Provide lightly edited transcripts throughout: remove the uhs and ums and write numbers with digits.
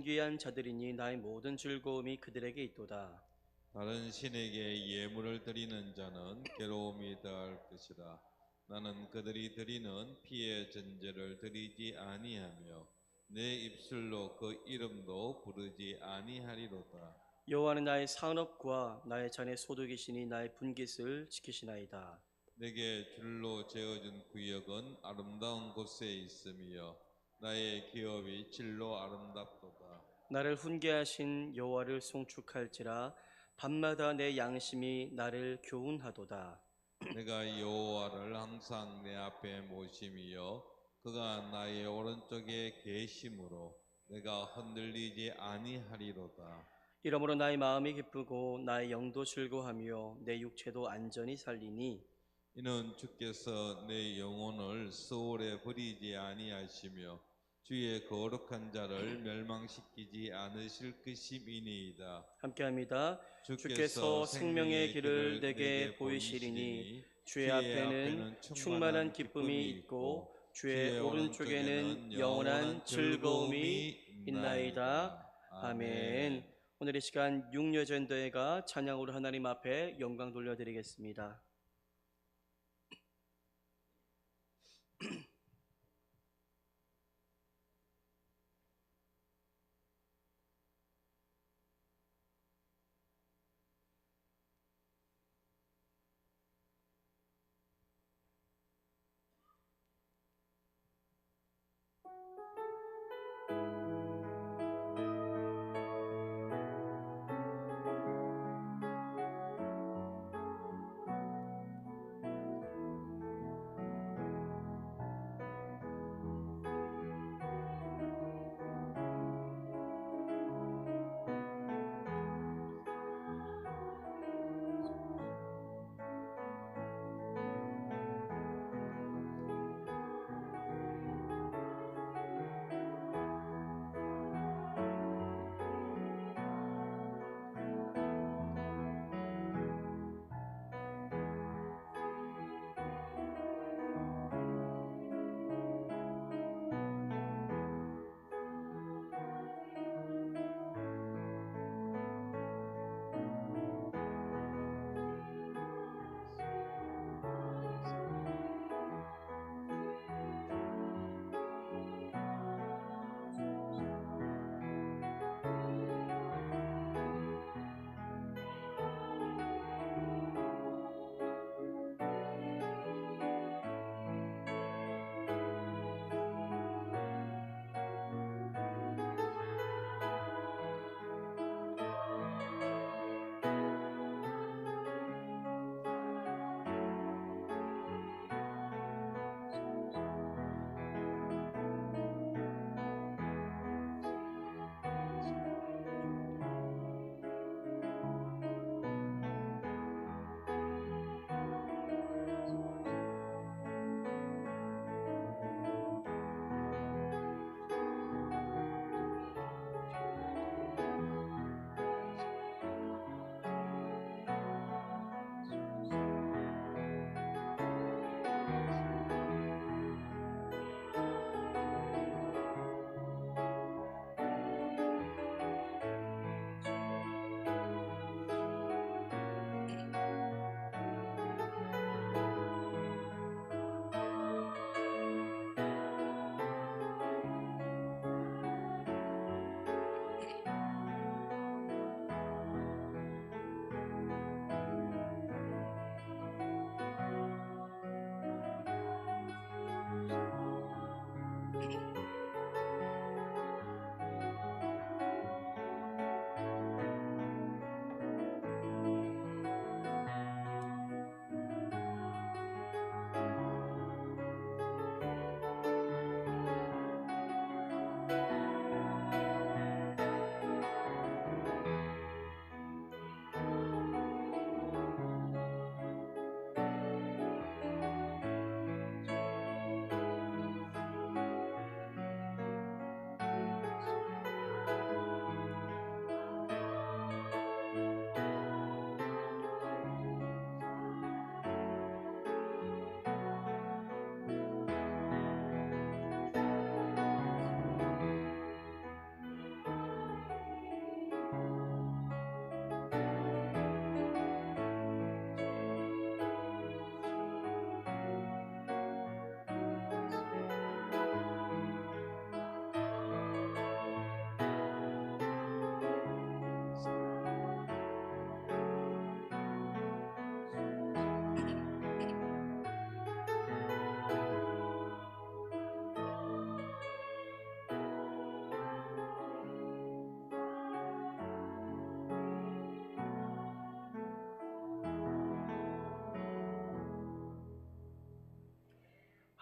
존귀한 자들이니 나의 모든 즐거움이 그들에게 있도다. 다른 신에게 예물을 드리는 자는 괴로움이 더할 것이라. 나는 그들이 드리는 피의 전제를 드리지 아니하며 내 입술로 그 이름도 부르지 아니하리로다. 여호와는 나의 산업과 나의 잔의 소득이시니 나의 분깃을 지키시나이다. 내게 줄로 재어준 구역은 아름다운 곳에 있으며 나의 기업이 질로 아름답도다. 나를 훈계하신 여호와를 송축할지라 밤마다 내 양심이 나를 교훈하도다. 내가 여호와를 항상 내 앞에 모심이여 그가 나의 오른쪽에 계심으로 내가 흔들리지 아니하리로다. 이러므로 나의 마음이 기쁘고 나의 영도 즐거하며 내 육체도 안전히 살리니 이는 주께서 내 영혼을 수월에 버리지 아니하시며 주의 거룩한 자를 멸망시키지 않으실 것임이니이다. 함께합니다. 주께서 주께서 생명의 생명의 길을 길을 내게 내게 보이시리니 보이시리니 주의 주의 앞에는 충만한 기쁨이 있고 주의 오른쪽에는 영원한 즐거움이 있나이다. 아멘. 오늘 이 시간 육려전도회가 찬양으로 하나님 앞에 영광 돌려드리겠습니다.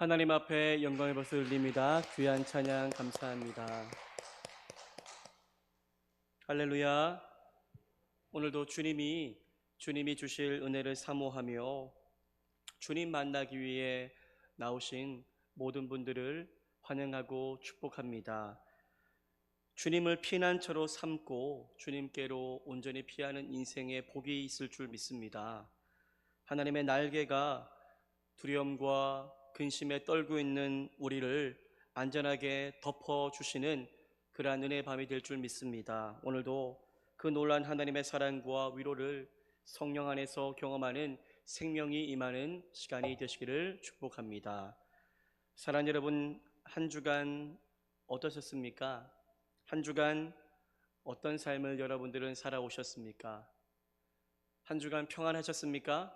하나님 앞에 영광의 박수 드립니다. 귀한 찬양 감사합니다. 할렐루야. 오늘도 주님이 주실 은혜를 사모하며 주님 만나기 위해 나오신 모든 분들을 환영하고 축복합니다. 주님을 피난처로 삼고 주님께로 온전히 피하는 인생의 복이 있을 줄 믿습니다. 하나님의 날개가 두려움과 근심에 떨고 있는 우리를 안전하게 덮어주시는 그러한 은혜의 밤이 될 줄 믿습니다. 오늘도 그 놀란 하나님의 사랑과 위로를 성령 안에서 경험하는 생명이 임하는 시간이 되시기를 축복합니다. 사랑하는 여러분, 한 주간 어떠셨습니까? 한 주간 어떤 삶을 여러분들은 살아오셨습니까? 한 주간 평안하셨습니까?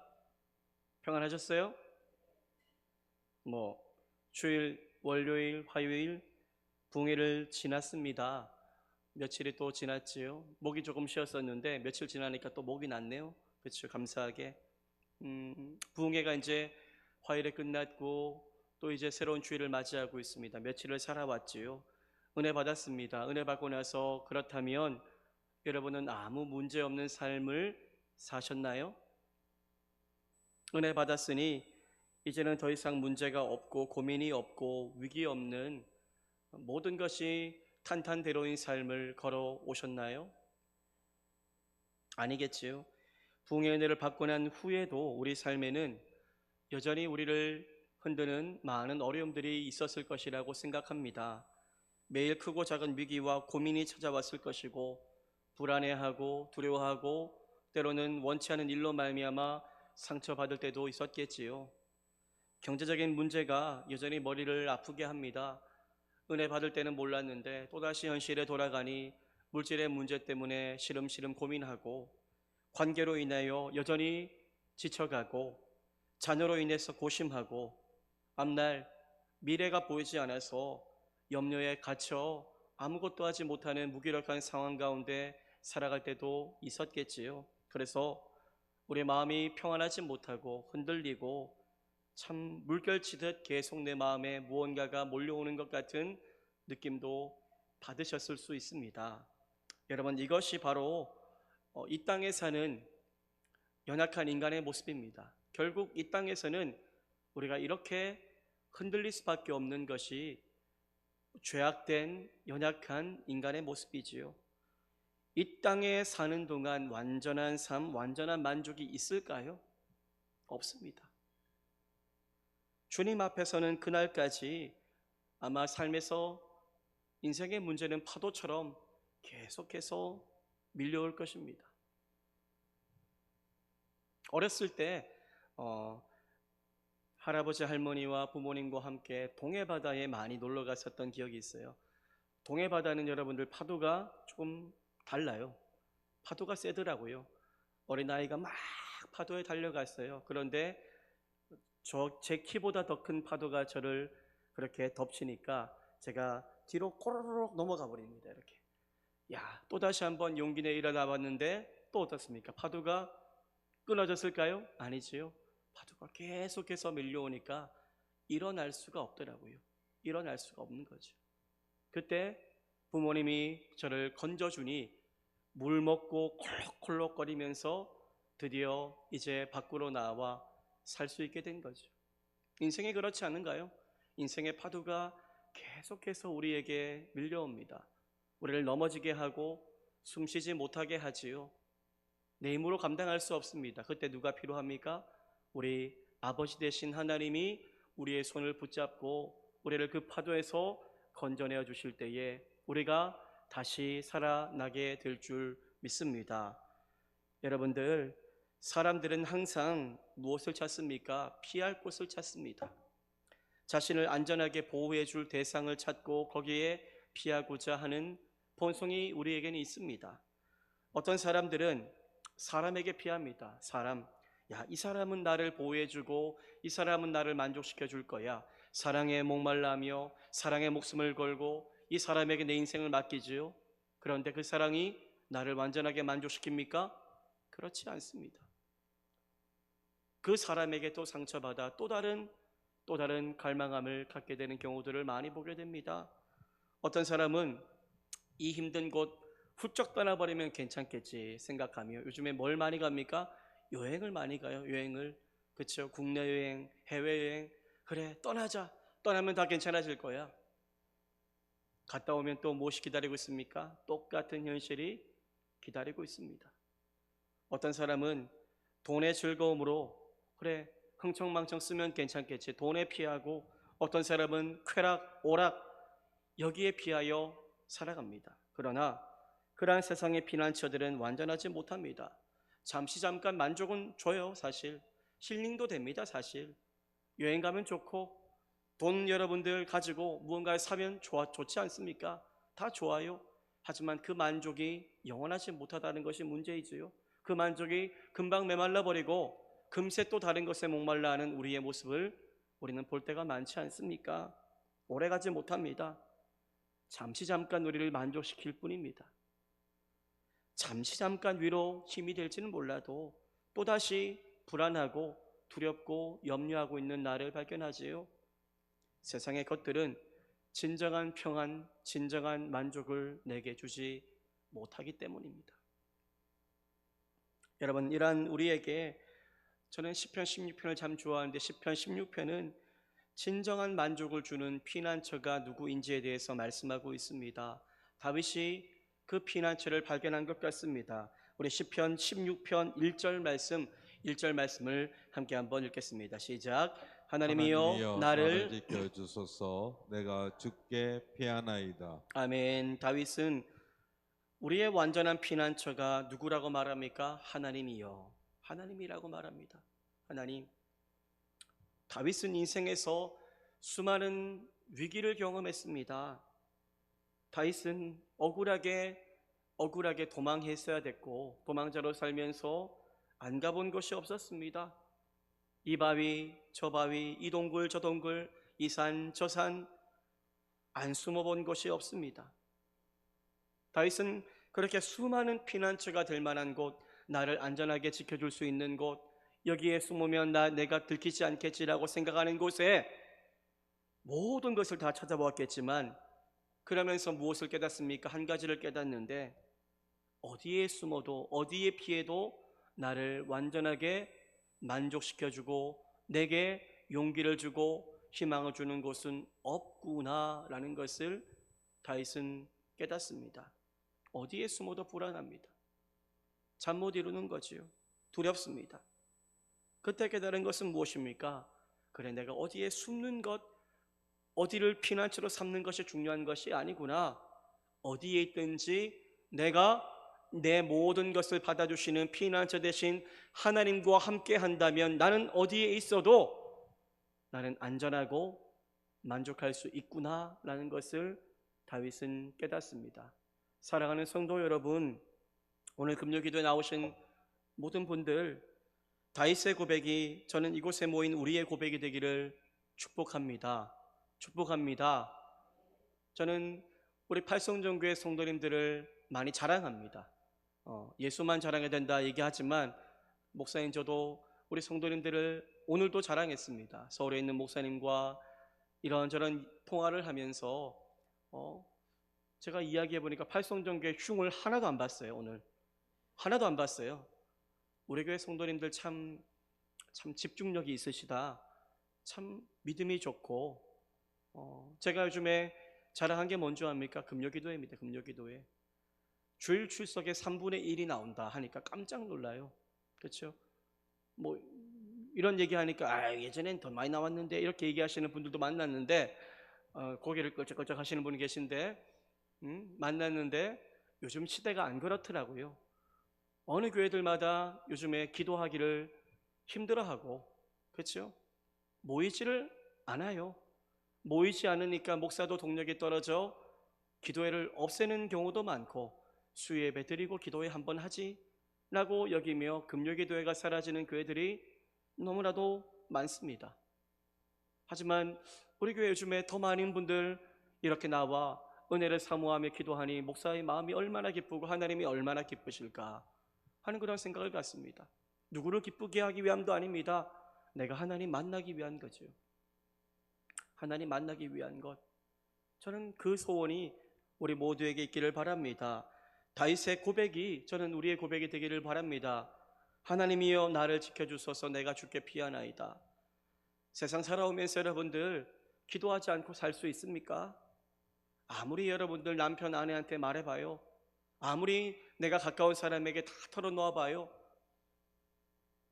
평안하셨어요? 주일, 월요일, 화요일 붕해를 지났습니다. 며칠이 또 지났지요. 목이 조금 쉬었었는데 며칠 지나니까 또 목이 났네요. 그렇죠. 감사하게 붕해가 이제 화요일에 끝났고 또 이제 새로운 주일을 맞이하고 있습니다. 며칠을 살아왔지요. 은혜 받았습니다. 은혜 받고 나서 그렇다면 여러분은 아무 문제 없는 삶을 사셨나요? 은혜 받았으니 이제는 더 이상 문제가 없고 고민이 없고 위기 없는 모든 것이 탄탄대로인 삶을 걸어오셨나요? 아니겠지요. 부흥의 은혜를 받고 난 후에도 우리 삶에는 여전히 우리를 흔드는 많은 어려움들이 있었을 것이라고 생각합니다. 매일 크고 작은 위기와 고민이 찾아왔을 것이고 불안해하고 두려워하고 때로는 원치 않은 일로 말미암아 상처받을 때도 있었겠지요. 경제적인 문제가 여전히 머리를 아프게 합니다. 은혜 받을 때는 몰랐는데 또다시 현실에 돌아가니 물질의 문제 때문에 시름시름 고민하고 관계로 인하여 여전히 지쳐가고 자녀로 인해서 고심하고 앞날 미래가 보이지 않아서 염려에 갇혀 아무것도 하지 못하는 무기력한 상황 가운데 살아갈 때도 있었겠지요. 그래서 우리 마음이 평안하지 못하고 흔들리고 참 물결치듯 계속 내 마음에 무언가가 몰려오는 것 같은 느낌도 받으셨을 수 있습니다. 여러분, 이것이 바로 이 땅에 사는 연약한 인간의 모습입니다. 결국 이 땅에서는 우리가 이렇게 흔들릴 수밖에 없는 것이 죄악된 연약한 인간의 모습이지요. 이 땅에 사는 동안 완전한 삶, 완전한 만족이 있을까요? 없습니다. 주님 앞에서는 그날까지 아마 삶에서 인생의 문제는 파도처럼 계속해서 밀려올 것입니다. 어렸을 때 할아버지 할머니와 부모님과 함께 동해바다에 많이 놀러 갔었던 기억이 있어요. 동해바다는 여러분들 파도가 조금 달라요. 파도가 세더라고요. 어린아이가 막 파도에 달려갔어요. 그런데 제 키보다 더 큰 파도가 저를 그렇게 덮치니까 제가 뒤로 코로록 넘어가 버립니다. 이렇게. 또다시 한번 용기 내 일어나 봤는데 또 어떻습니까? 파도가 끊어졌을까요? 아니지요. 파도가 계속해서 밀려오니까 일어날 수가 없더라고요. 일어날 수가 없는 거죠. 그때 부모님이 저를 건져주니 물 먹고 콜록콜록거리면서 드디어 이제 밖으로 나와 살 수 있게 된 거죠. 인생이 그렇지 않은가요? 인생의 파도가 계속해서 우리에게 밀려옵니다. 우리를 넘어지게 하고 숨쉬지 못하게 하지요. 내 힘으로 감당할 수 없습니다. 그때 누가 필요합니까? 우리 아버지 되신 하나님이 우리의 손을 붙잡고 우리를 그 파도에서 건져내어 주실 때에 우리가 다시 살아나게 될 줄 믿습니다. 여러분들, 사람들은 항상 무엇을 찾습니까? 피할 곳을 찾습니다. 자신을 안전하게 보호해 줄 대상을 찾고 거기에 피하고자 하는 본성이 우리에게는 있습니다. 어떤 사람들은 사람에게 피합니다. 이 사람은 나를 보호해 주고 이 사람은 나를 만족시켜 줄 거야. 사랑에 목말라며 사랑의 목숨을 걸고 이 사람에게 내 인생을 맡기지요. 그런데 그 사랑이 나를 완전하게 만족시킵니까? 그렇지 않습니다. 그 사람에게 또 상처받아 또 다른 또 다른 갈망함을 갖게 되는 경우들을 많이 보게 됩니다. 어떤 사람은 이 힘든 곳 훌쩍 떠나버리면 괜찮겠지 생각하며 요즘에 뭘 많이 갑니까? 여행을 많이 가요. 여행을. 그렇죠. 국내 여행, 해외 여행. 그래, 떠나자. 떠나면 다 괜찮아질 거야. 갔다 오면 또 무엇이 기다리고 있습니까? 똑같은 현실이 기다리고 있습니다. 어떤 사람은 돈의 즐거움으로 그래, 흥청망청 쓰면 괜찮겠지. 돈에 피하고 어떤 사람은 쾌락, 오락 여기에 피하여 살아갑니다. 그러나 그러한 세상의 피난처들은 완전하지 못합니다. 잠시 잠깐 만족은 줘요, 사실. 힐링도 됩니다, 사실. 여행 가면 좋고 돈 여러분들 가지고 무언가를 사면 좋지 않습니까? 다 좋아요. 하지만 그 만족이 영원하지 못하다는 것이 문제이지요. 그 만족이 금방 메말라 버리고 금세 또 다른 것에 목말라 하는 우리의 모습을 우리는 볼 때가 많지 않습니까? 오래가지 못합니다. 잠시 잠깐 우리를 만족시킬 뿐입니다. 잠시 잠깐 위로 힘이 될지는 몰라도 또다시 불안하고 두렵고 염려하고 있는 나를 발견하지요. 세상의 것들은 진정한 평안, 진정한 만족을 내게 주지 못하기 때문입니다. 여러분, 이러한 우리에게 저는 시편 16편을 참 좋아하는데 시편 16편은 진정한 만족을 주는 피난처가 누구인지에 대해서 말씀하고 있습니다. 다윗이 그 피난처를 발견한 것 같습니다. 우리 시편 16편 1절 말씀을 함께 한번 읽겠습니다. 시작. 하나님이여 나를 나를 지켜 주소서. 내가 주께 피하나이다. 아멘. 다윗은 우리의 완전한 피난처가 누구라고 말합니까? 하나님이요. 하나님이라고 말합니다. 하나님. 다윗은 인생에서 수많은 위기를 경험했습니다. 다윗은 억울하게 도망했어야 됐고 도망자로 살면서 안 가본 곳이 없었습니다. 이 바위, 저 바위, 이 동굴, 저 동굴, 이 산, 저 산 안 숨어본 곳이 없습니다. 다윗은 그렇게 수많은 피난처가 될 만한 곳, 나를 안전하게 지켜줄 수 있는 곳, 여기에 숨으면 내가 들키지 않겠지라고 생각하는 곳에 모든 것을 다 찾아보았겠지만 그러면서 무엇을 깨닫습니까? 한 가지를 깨닫는데 어디에 숨어도 어디에 피해도 나를 완전하게 만족시켜주고 내게 용기를 주고 희망을 주는 곳은 없구나라는 것을 다윗은 깨닫습니다. 어디에 숨어도 불안합니다. 잠 못 이루는 거지요. 두렵습니다. 그때 깨달은 것은 무엇입니까? 그래, 내가 어디에 숨는 것, 어디를 피난처로 삼는 것이 중요한 것이 아니구나. 어디에 있든지 내가 내 모든 것을 받아주시는 피난처 대신 하나님과 함께 한다면 나는 어디에 있어도 나는 안전하고 만족할 수 있구나라는 것을 다윗은 깨닫습니다. 사랑하는 성도 여러분, 오늘 금요기도에 나오신 모든 분들, 다윗의 고백이 저는 이곳에 모인 우리의 고백이 되기를 축복합니다. 축복합니다. 저는 우리 팔성정교회 성도님들을 많이 자랑합니다. 예수만 자랑해야 된다 얘기하지만 목사님 저도 우리 성도님들을 오늘도 자랑했습니다. 서울에 있는 목사님과 이런저런 통화를 하면서 제가 이야기해 보니까 팔성정교회 흉을 하나도 안 봤어요. 오늘 하나도 안 봤어요. 우리 교회 성도님들 참 집중력이 있으시다. 참 믿음이 좋고 제가 요즘에 자랑한 게 뭔지 압니까? 금요기도회입니다. 금요기도회. 주일 출석에 3분의 1이 나온다 하니까 깜짝 놀라요. 그렇죠? 뭐 이런 얘기하니까 예전엔 더 많이 나왔는데 이렇게 얘기하시는 분들도 만났는데 고개를 끌적끌적 하시는 분이 계신데 만났는데 요즘 시대가 안 그렇더라고요. 어느 교회들마다 요즘에 기도하기를 힘들어하고 그렇죠? 모이지를 않아요. 모이지 않으니까 목사도 동력이 떨어져 기도회를 없애는 경우도 많고 수요예배 드리고 기도회 한번 하지 라고 여기며 금요기도회가 사라지는 교회들이 너무나도 많습니다. 하지만 우리 교회 요즘에 더 많은 분들 이렇게 나와 은혜를 사모하며 기도하니 목사의 마음이 얼마나 기쁘고 하나님이 얼마나 기쁘실까 하는 그런 생각을 갖습니다. 누구를 기쁘게 하기 위함도 아닙니다. 내가 하나님 만나기 위한 거죠. 하나님 만나기 위한 것. 저는 그 소원이 우리 모두에게 있기를 바랍니다. 다윗의 고백이 저는 우리의 고백이 되기를 바랍니다. 하나님이여 나를 지켜주소서. 내가 주께 피하나이다. 세상 살아오면서 여러분들 기도하지 않고 살 수 있습니까? 아무리 여러분들 남편 아내한테 말해봐요. 아무리 내가 가까운 사람에게 다 털어놓아봐요.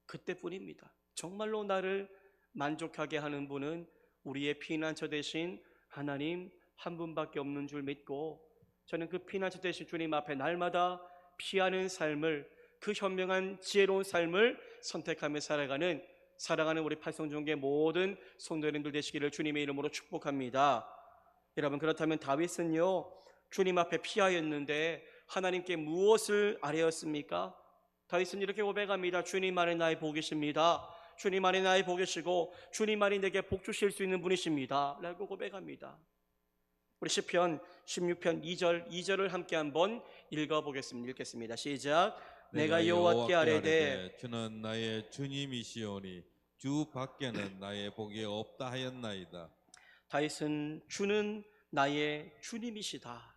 그때뿐입니다. 정말로 나를 만족하게 하는 분은 우리의 피난처 되신 하나님 한 분밖에 없는 줄 믿고, 저는 그 피난처 되신 주님 앞에 날마다 피하는 삶을, 그 현명한 지혜로운 삶을 선택하며 살아가는 우리 팔성종계 모든 성도님들 되시기를 주님의 이름으로 축복합니다. 여러분, 그렇다면 다윗은요 주님 앞에 피하였는데 하나님께 무엇을 아뢰었습니까? 다윗은 이렇게 고백합니다. 주님 안에 나의 복이십니다. 주님 안에 나의 복이시고 주님 안에 내게 복 주실 수 있는 분이십니다 라고 고백합니다. 우리 시편 16편 2절을 함께 한번 읽어보겠습니다. 읽겠습니다. 시작. 내가 여호와께 아뢰되 주는 나의 주님이시오니 주 밖에는 나의 복이 없다 하였나이다. 다윗은 주는 나의 주님이시다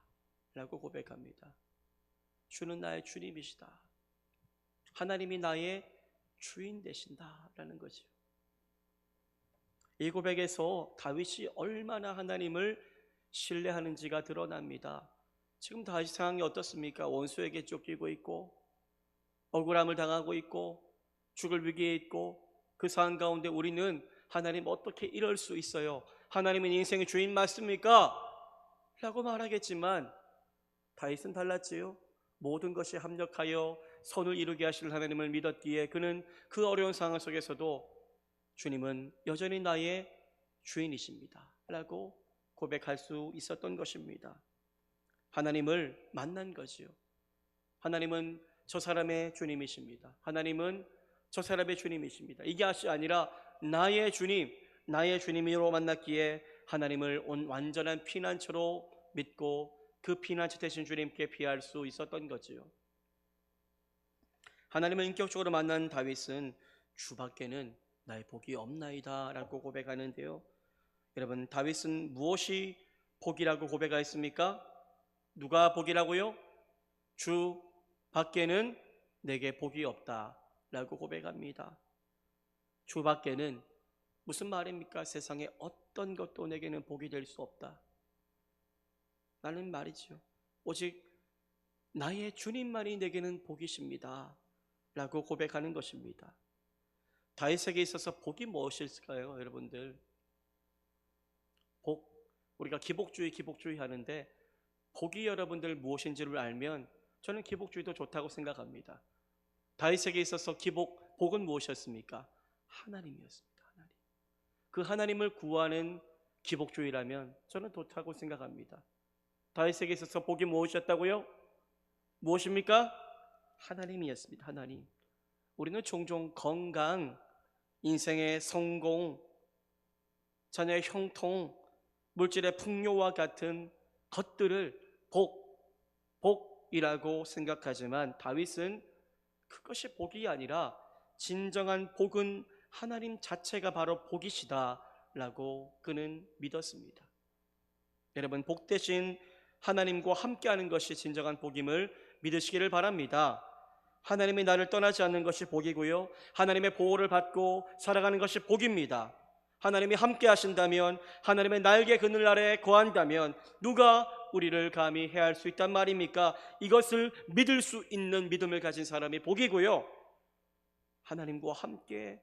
라고 고백합니다. 주는 나의 주님이시다. 하나님이 나의 주인 되신다라는 거죠. 이 고백에서 다윗이 얼마나 하나님을 신뢰하는지가 드러납니다. 지금 다윗 상황이 어떻습니까? 원수에게 쫓기고 있고 억울함을 당하고 있고 죽을 위기에 있고, 그 상황 가운데 우리는 하나님 어떻게 이럴 수 있어요? 하나님은 인생의 주인 맞습니까? 라고 말하겠지만 다윗은 달랐지요. 모든 것이 합력하여 선을 이루게 하실 하나님을 믿었기에 그는 그 어려운 상황 속에서도 주님은 여전히 나의 주인이십니다 라고 고백할 수 있었던 것입니다. 하나님을 만난 거지요. 하나님은 저 사람의 주님이십니다. 하나님은 저 사람의 주님이십니다. 이게 아니라 나의 주님, 나의 주님으로 만났기에 하나님을 완전한 피난처로 믿고 그 피난처 되신 주님께 피할 수 있었던 거지요. 하나님을 인격적으로 만난 다윗은 주밖에는 나의 복이 없나이다 라고 고백하는데요. 여러분, 다윗은 무엇이 복이라고 고백하였습니까? 누가 복이라고요? 주 밖에는 내게 복이 없다 라고 고백합니다. 주 밖에는 무슨 말입니까? 세상에 어떤 것도 내게는 복이 될 수 없다 라는 말이죠. 오직 나의 주님만이 내게는 복이십니다 라고 고백하는 것입니다. 다윗에게 있어서 복이 무엇일까요? 여러분들, 복, 우리가 기복주의 하는데 복이 여러분들 무엇인지를 알면 저는 기복주의도 좋다고 생각합니다. 다윗에게 있어서 복은 무엇이었습니까? 하나님이었습니다. 하나님. 그 하나님을 구하는 기복주의라면 저는 좋다고 생각합니다. 다윗에게 있어서 복이 무엇이었다고요? 무엇입니까? 하나님이었습니다. 하나님. 우리는 종종 건강, 인생의 성공, 자녀의 형통, 물질의 풍요와 같은 것들을 복이라고 생각하지만 다윗은 그것이 복이 아니라 진정한 복은 하나님 자체가 바로 복이시다라고 그는 믿었습니다. 여러분, 복 대신 하나님과 함께하는 것이 진정한 복임을 믿으시기를 바랍니다. 하나님이 나를 떠나지 않는 것이 복이고요, 하나님의 보호를 받고 살아가는 것이 복입니다. 하나님이 함께 하신다면, 하나님의 날개 그늘 아래 거한다면 누가 우리를 감히 해할 수 있단 말입니까? 이것을 믿을 수 있는 믿음을 가진 사람이 복이고요, 하나님과 함께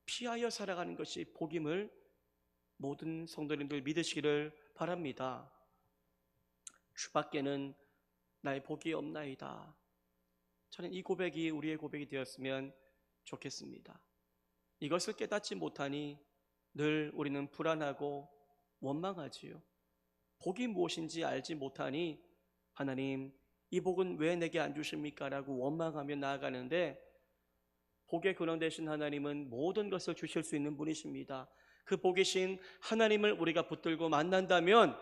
피하여 살아가는 것이 복임을 모든 성도님들 믿으시기를 바랍니다. 주밖에는 나의 복이 없나이다. 저는 이 고백이 우리의 고백이 되었으면 좋겠습니다. 이것을 깨닫지 못하니 늘 우리는 불안하고 원망하지요. 복이 무엇인지 알지 못하니 하나님, 이 복은 왜 내게 안 주십니까? 라고 원망하며 나아가는데, 복의 근원 되신 하나님은 모든 것을 주실 수 있는 분이십니다. 그 복이신 하나님을 우리가 붙들고 만난다면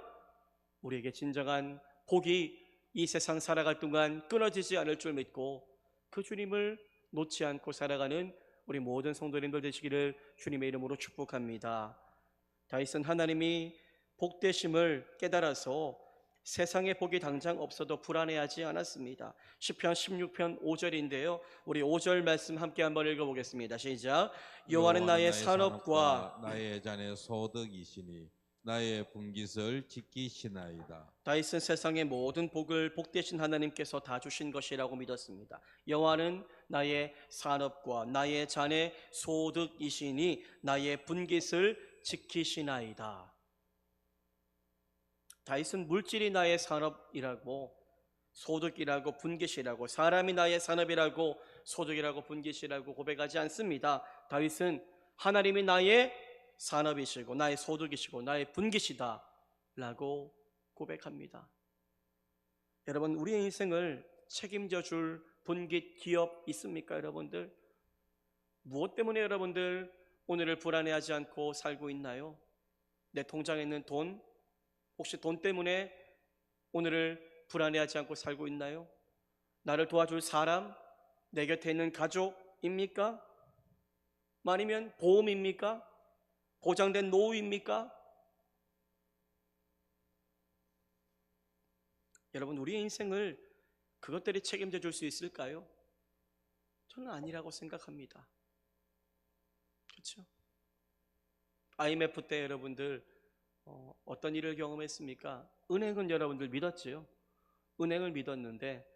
우리에게 진정한 복이 이 세상 살아갈 동안 끊어지지 않을 줄 믿고 그 주님을 놓지 않고 살아가는 우리 모든 성도님들 되시기를 주님의 이름으로 축복합니다. 다윗은 하나님이 복되심을 깨달아서 세상에 복이 당장 없어도 불안해하지 않았습니다. 시편 16편 5절인데요. 우리 5절 말씀 함께 한번 읽어보겠습니다. 시작. 여호와는 나의 산업과 나의 잔의 소득이시니 나의 분깃을 지키시나이다. 다윗은 세상의 모든 복을 복되신 하나님께서 다 주신 것이라고 믿었습니다. 여호와는 나의 산업과 나의 잔의 소득이시니 나의 분깃을 지키시나이다. 다윗은 물질이 나의 산업이라고, 소득이라고, 분깃이라고, 사람이 나의 산업이라고, 소득이라고, 분깃이라고 고백하지 않습니다. 다윗은 하나님이 나의 산업이시고 나의 소득이시고 나의 분깃이다 라고 고백합니다. 여러분, 우리의 인생을 책임져 줄 분깃, 기업 있습니까? 여러분들, 무엇 때문에 여러분들 오늘을 불안해하지 않고 살고 있나요? 내 통장에 있는 돈, 혹시 돈 때문에 오늘을 불안해하지 않고 살고 있나요? 나를 도와줄 사람, 내 곁에 있는 가족입니까? 아니면 보험입니까? 보장된 노후입니까? 여러분, 우리의 인생을 그것들이 책임져 줄 수 있을까요? 저는 아니라고 생각합니다. 그렇죠? IMF 때 여러분들 어떤 일을 경험했습니까? 은행은 여러분들 믿었지요? 은행을 믿었는데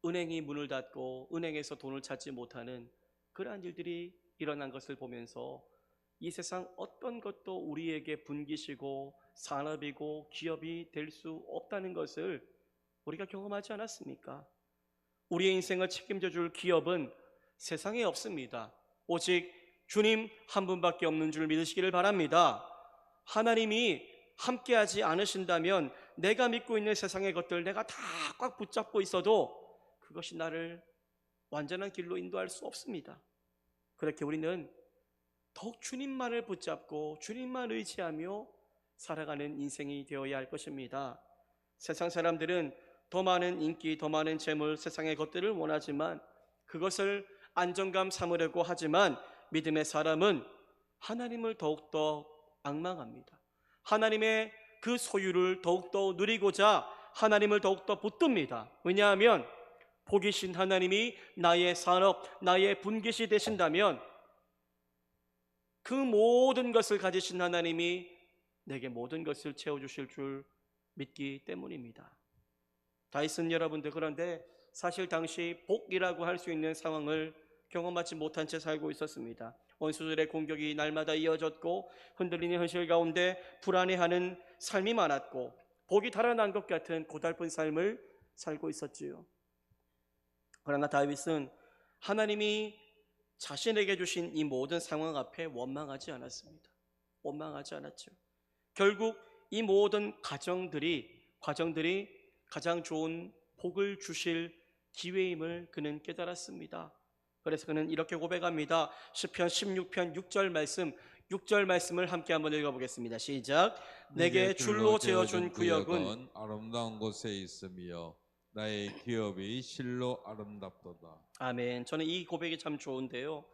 은행이 문을 닫고 은행에서 돈을 찾지 못하는 그러한 일들이 일어난 것을 보면서 이 세상 어떤 것도 우리에게 분깃이고 산업이고 기업이 될 수 없다는 것을 우리가 경험하지 않았습니까? 우리의 인생을 책임져 줄 기업은 세상에 없습니다. 오직 주님 한 분밖에 없는 줄 믿으시기를 바랍니다. 하나님이 함께하지 않으신다면 내가 믿고 있는 세상의 것들 내가 다 꽉 붙잡고 있어도 그것이 나를 완전한 길로 인도할 수 없습니다. 그렇게 우리는 더욱 주님만을 붙잡고 주님만 의지하며 살아가는 인생이 되어야 할 것입니다. 세상 사람들은 더 많은 인기, 더 많은 재물, 세상의 것들을 원하지만 그것을 안정감 삼으려고 하지만 믿음의 사람은 하나님을 더욱더 앙망합니다. 하나님의 그 소유를 더욱더 누리고자 하나님을 더욱더 붙듭니다. 왜냐하면 복이신 하나님이 나의 산업, 나의 분깃이 되신다면 그 모든 것을 가지신 하나님이 내게 모든 것을 채워주실 줄 믿기 때문입니다. 다윗은 여러분들, 그런데 사실 당시 복이라고 할 수 있는 상황을 경험하지 못한 채 살고 있었습니다. 원수들의 공격이 날마다 이어졌고 흔들리는 현실 가운데 불안해하는 삶이 많았고 복이 달아난 것 같은 고달픈 삶을 살고 있었지요. 그러나 다윗은 하나님이 자신에게 주신 이 모든 상황 앞에 원망하지 않았습니다. 원망하지 않았죠. 결국 이 모든 과정들이 가장 좋은 복을 주실 기회임을 그는 깨달았습니다. 그래서 그는 이렇게 고백합니다. 시편 16편 6절 말씀을 함께 한번 읽어보겠습니다. 시작. 내게 줄로 재어준 구역은 아름다운 곳에 있으며 나의 기업이 실로 아름답도다. 아멘. 저는 이 고백이 참 좋은데요.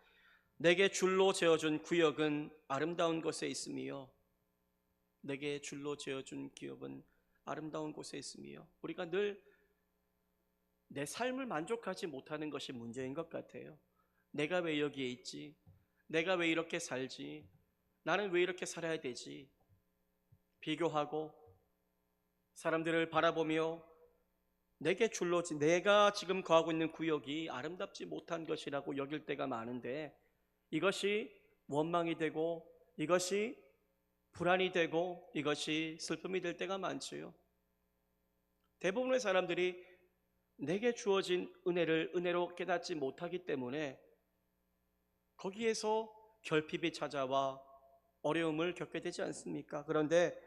내게 줄로 재어준 구역은 아름다운 곳에 있으며 내게 줄로 재어준 기업은 아름다운 곳에 있으며 우리가 늘 내 삶을 만족하지 못하는 것이 문제인 것 같아요. 내가 왜 여기에 있지? 내가 왜 이렇게 살지? 나는 왜 이렇게 살아야 되지? 비교하고 사람들을 바라보며 내가 지금 거하고 있는 구역이 아름답지 못한 것이라고 여길 때가 많은데 이것이 원망이 되고 이것이 불안이 되고 이것이 슬픔이 될 때가 많지요. 대부분의 사람들이 내게 주어진 은혜를 은혜로 깨닫지 못하기 때문에 거기에서 결핍이 찾아와 어려움을 겪게 되지 않습니까? 그런데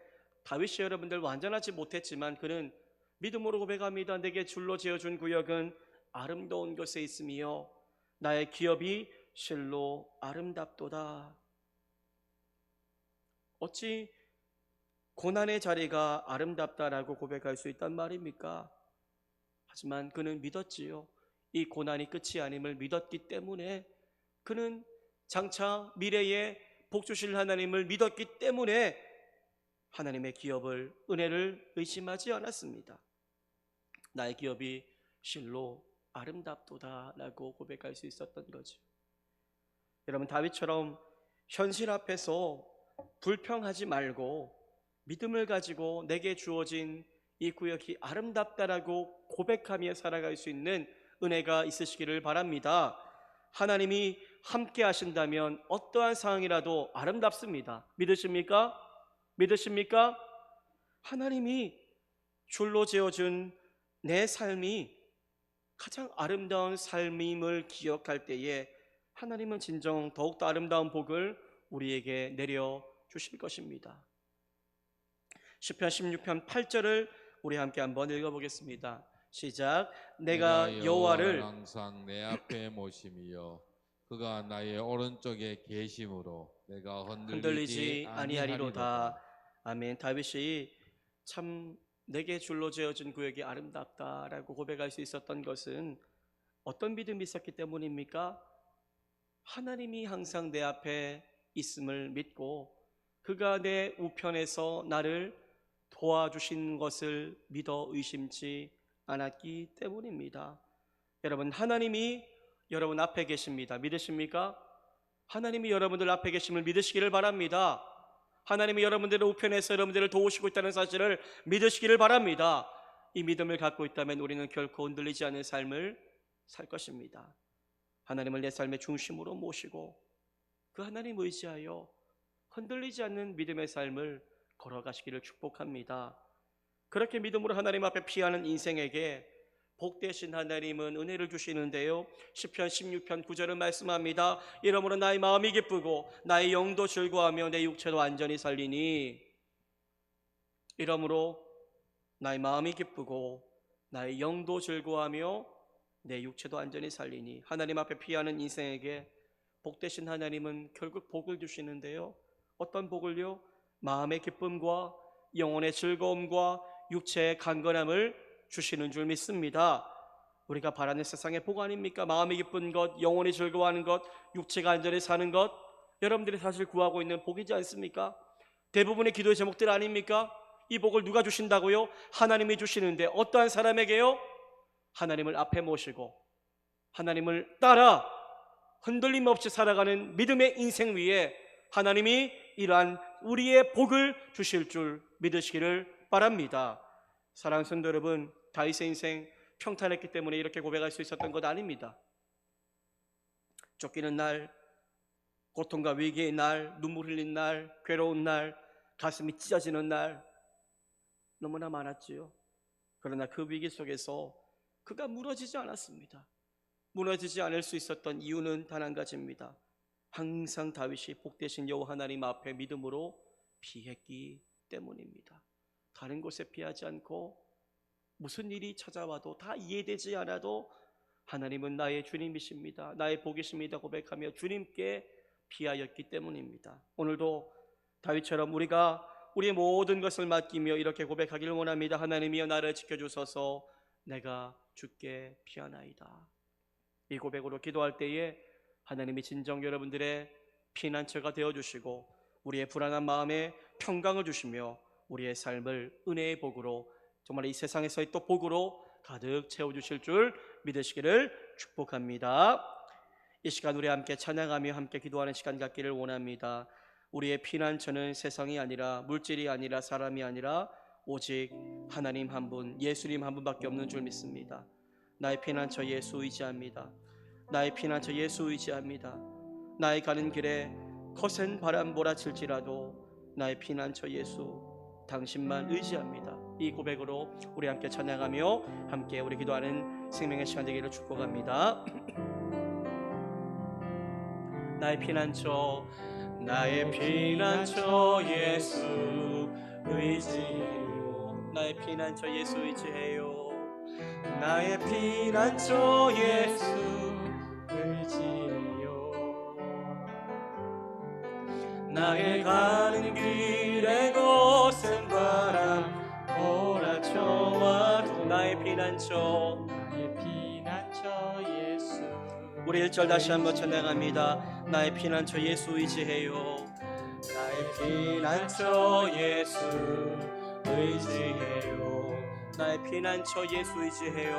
다윗이 여러분들 완전하지 못했지만 그는 믿음으로 고백합니다. 내게 줄로 지어준 구역은 아름다운 곳에 있으며 나의 기업이 실로 아름답도다. 어찌 고난의 자리가 아름답다라고 고백할 수 있단 말입니까? 하지만 그는 믿었지요. 이 고난이 끝이 아님을 믿었기 때문에 그는 장차 미래에 복 주실 하나님을 믿었기 때문에 하나님의 기업을, 은혜를 의심하지 않았습니다. 나의 기업이 실로 아름답도다라고 고백할 수 있었던 거죠. 여러분, 다윗처럼 현실 앞에서 불평하지 말고 믿음을 가지고 내게 주어진 이 구역이 아름답다라고 고백하며 살아갈 수 있는 은혜가 있으시기를 바랍니다. 하나님이 함께 하신다면 어떠한 상황이라도 아름답습니다. 믿으십니까? 믿으십니까? 하나님이 줄로 지어준 내 삶이 가장 아름다운 삶임을 기억할 때에 하나님은 진정 더욱더 아름다운 복을 우리에게 내려 주실 것입니다. 시편 16편 8절을 우리 함께 한번 읽어보겠습니다. 시작. 내가 여호와를 항상 내 앞에 모심이요 그가 나의 오른쪽에 계심으로 내가 흔들리지 아니하리로다. 아멘. 다윗이 참 내게 줄로 지어진 구역이 아름답다라고 고백할 수 있었던 것은 어떤 믿음이 있었기 때문입니까? 하나님이 항상 내 앞에 있음을 믿고 그가 내 우편에서 나를 도와주신 것을 믿어 의심치 않았기 때문입니다. 여러분, 하나님이 여러분 앞에 계십니다. 믿으십니까? 하나님이 여러분들 앞에 계심을 믿으시기를 바랍니다. 하나님이 여러분들의 우편에서 여러분들을 도우시고 있다는 사실을 믿으시기를 바랍니다. 이 믿음을 갖고 있다면 우리는 결코 흔들리지 않은 삶을 살 것입니다. 하나님을 내 삶의 중심으로 모시고 그 하나님 의지하여 흔들리지 않는 믿음의 삶을 걸어가시기를 축복합니다. 그렇게 믿음으로 하나님 앞에 피하는 인생에게 복되신 하나님은 은혜를 주시는데요, 시편 16편 9절은 말씀합니다. 이러므로 나의 마음이 기쁘고 나의 영도 즐거워하며 내 육체도 안전히 살리니. 이러므로 나의 마음이 기쁘고 나의 영도 즐거워하며 내 육체도 안전히 살리니. 하나님 앞에 피하는 인생에게 복되신 하나님은 결국 복을 주시는데요, 어떤 복을요? 마음의 기쁨과 영혼의 즐거움과 육체의 강건함을 주시는 줄 믿습니다. 우리가 바라는 세상의 복 아닙니까? 마음이 기쁜 것, 영혼이 즐거워하는 것, 육체가 안전히 사는 것, 여러분들이 사실 구하고 있는 복이지 않습니까? 대부분의 기도의 제목들 아닙니까? 이 복을 누가 주신다고요? 하나님이 주시는데 어떠한 사람에게요? 하나님을 앞에 모시고 하나님을 따라 흔들림 없이 살아가는 믿음의 인생 위에 하나님이 이러한 우리의 복을 주실 줄 믿으시기를 바랍니다. 사랑하는 성도 여러분, 다윗의 인생 평탄했기 때문에 이렇게 고백할 수 있었던 것 아닙니다. 쫓기는 날, 고통과 위기의 날, 눈물 흘린 날, 괴로운 날, 가슴이 찢어지는 날 너무나 많았지요. 그러나 그 위기 속에서 그가 무너지지 않았습니다. 무너지지 않을 수 있었던 이유는 단 한 가지입니다. 항상 다윗이 복되신 여호와 하나님 앞에 믿음으로 피했기 때문입니다. 다른 곳에 피하지 않고 무슨 일이 찾아와도 다 이해되지 않아도 하나님은 나의 주님이십니다, 나의 복이십니다 고백하며 주님께 피하였기 때문입니다. 오늘도 다윗처럼 우리가 우리의 모든 것을 맡기며 이렇게 고백하기를 원합니다. 하나님이여 나를 지켜주소서, 내가 주께 피하나이다. 이 고백으로 기도할 때에 하나님이 진정 여러분들의 피난처가 되어주시고 우리의 불안한 마음에 평강을 주시며 우리의 삶을 은혜의 복으로, 정말 이 세상에서의 또 복으로 가득 채워주실 줄 믿으시기를 축복합니다. 이 시간 우리 함께 찬양하며 함께 기도하는 시간 갖기를 원합니다. 우리의 피난처는 세상이 아니라, 물질이 아니라, 사람이 아니라 오직 하나님 한 분, 예수님 한 분밖에 없는 줄 믿습니다. 나의 피난처 예수 의지합니다. 나의 피난처 예수 의지합니다. 나의 가는 길에 거센 바람 몰아칠지라도 나의 피난처 예수, 당신만 의지합니다. 이 고백으로 우리 함께 찬양하며 함께 우리 기도하는 생명의 시간 되기를 축복합니다. 나의 피난처, 나의 피난처 예수 의지해요. 나의 피난처 예수 의지해요. 나의 피난처 예수 의지해요. 나의 가는 길에 거센 바람 몰아쳐와도 나의 피난처, 나의 피난처 예수 우리 1절 다시 한번 찬양합니다. 나의 피난처 예수 의지해요. 나의 피난처 예수 의지해요. 나의 피난처 예수 의지해요.